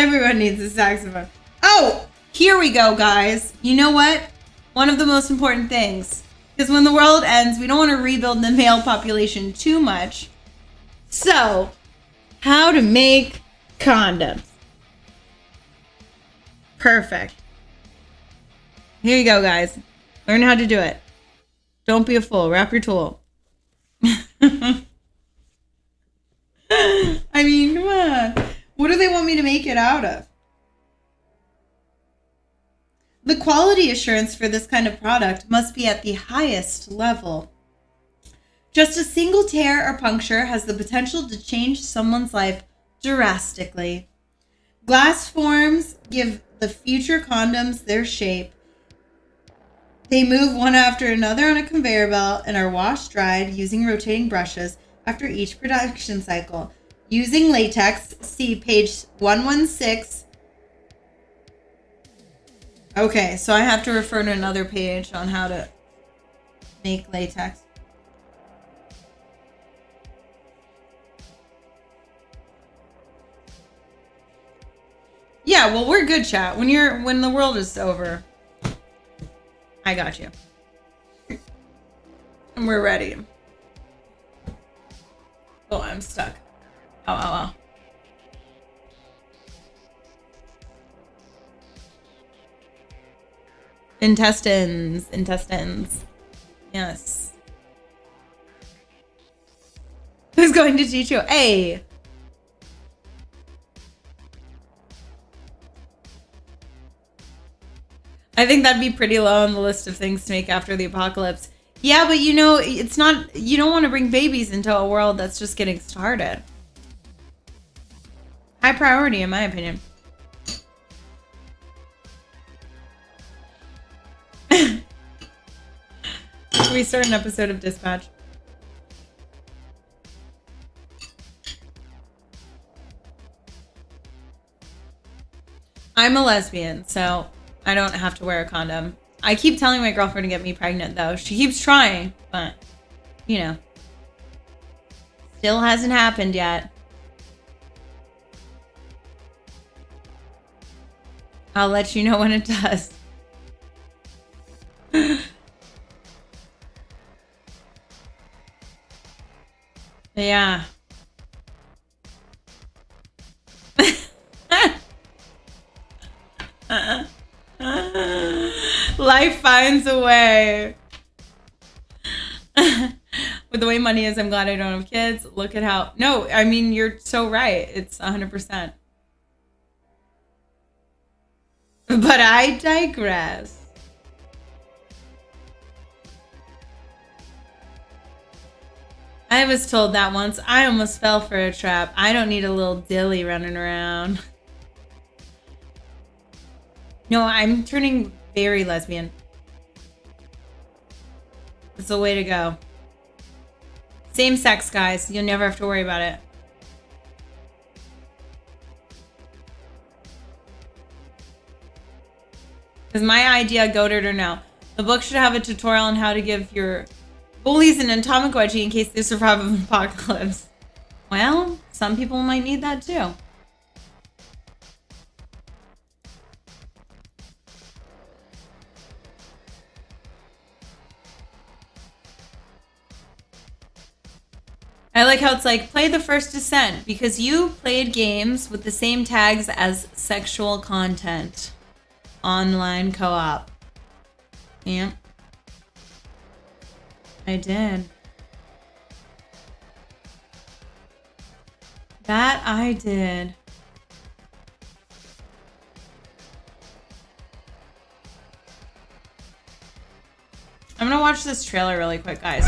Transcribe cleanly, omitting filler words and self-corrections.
Everyone needs a saxophone. Oh, here we go, guys. You know what? One of the most important things. Because when the world ends, we don't want to rebuild the male population too much. So, how to make condoms. Perfect. Here you go, guys. Learn how to do it. Don't be a fool. Wrap your tool. I mean, come on. What do they want me to make it out of? The quality assurance for this kind of product must be at the highest level. Just a single tear or puncture has the potential to change someone's life drastically. Glass forms give the future condoms their shape. They move one after another on a conveyor belt and are washed dried using rotating brushes after each production cycle. Using latex, see page 116. Okay, so I have to refer to another page on how to make latex. Yeah, well, we're good, chat. When the world is over, I got you. And we're ready. Oh, I'm stuck. Oh. Intestines. Yes. Who's going to teach you? Hey. I think that'd be pretty low on the list of things to make after the apocalypse. Yeah, but it's not, you don't want to bring babies into a world that's just getting started. High priority, in my opinion. We start an episode of Dispatch. I'm a lesbian, so I don't have to wear a condom. I keep telling my girlfriend to get me pregnant, though. She keeps trying, but, still hasn't happened yet. I'll let you know when it does. Yeah. Life finds a way. With the way money is, I'm glad I don't have kids. Look at how... No, I mean, you're so right. It's 100%. But I digress. I was told that once. I almost fell for a trap. I don't need a little dilly running around. No, I'm turning very lesbian. It's the way to go. Same sex, guys. You'll never have to worry about it. Is my idea goated or no? The book should have a tutorial on how to give your bullies an atomic wedgie in case they survive an apocalypse. Well, some people might need that too. I like how it's like, play the first Descent because you played games with the same tags as sexual content. Online co-op. Yeah. I did. That I did. I'm gonna watch this trailer really quick, guys.